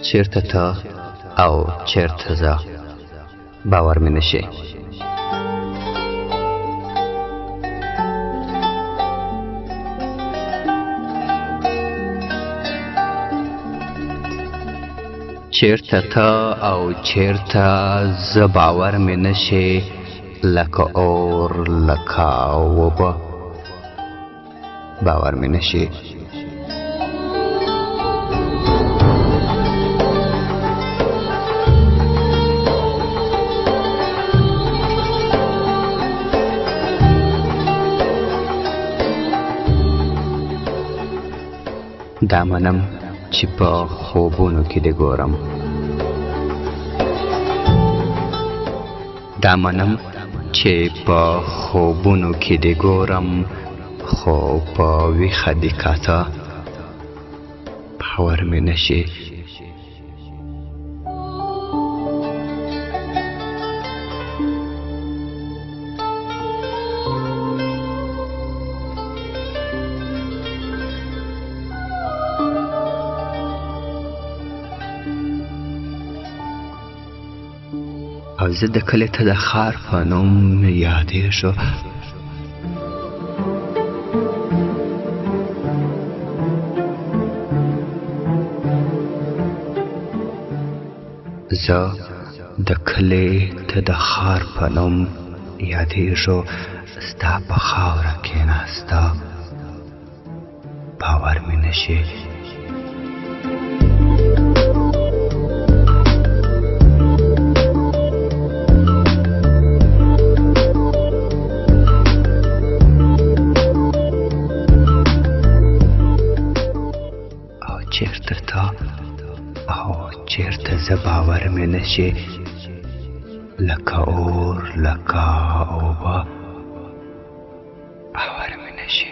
چیرته ته او چیرته زه باور مې نشي. چیرته ته او چیرته زه باور مې نشي، لکه اور لکه اوبه باور مې نشي. دا منم چې په خوبونو کې دې ګورم، دا منم چې په خوبونو کې دې ګورم، خو په ویښه دې کاته باور مې نشي. او زه د کلي ته د ښار په نوم یادېږو، زه د کلي ته د ښار په نوم یادېږو، ستا په خاوره کښېناسته باور مې نشي. چیرته ته او چیرته زه باور مې نشي، لکه اور لکه اوبه باور مې نشي.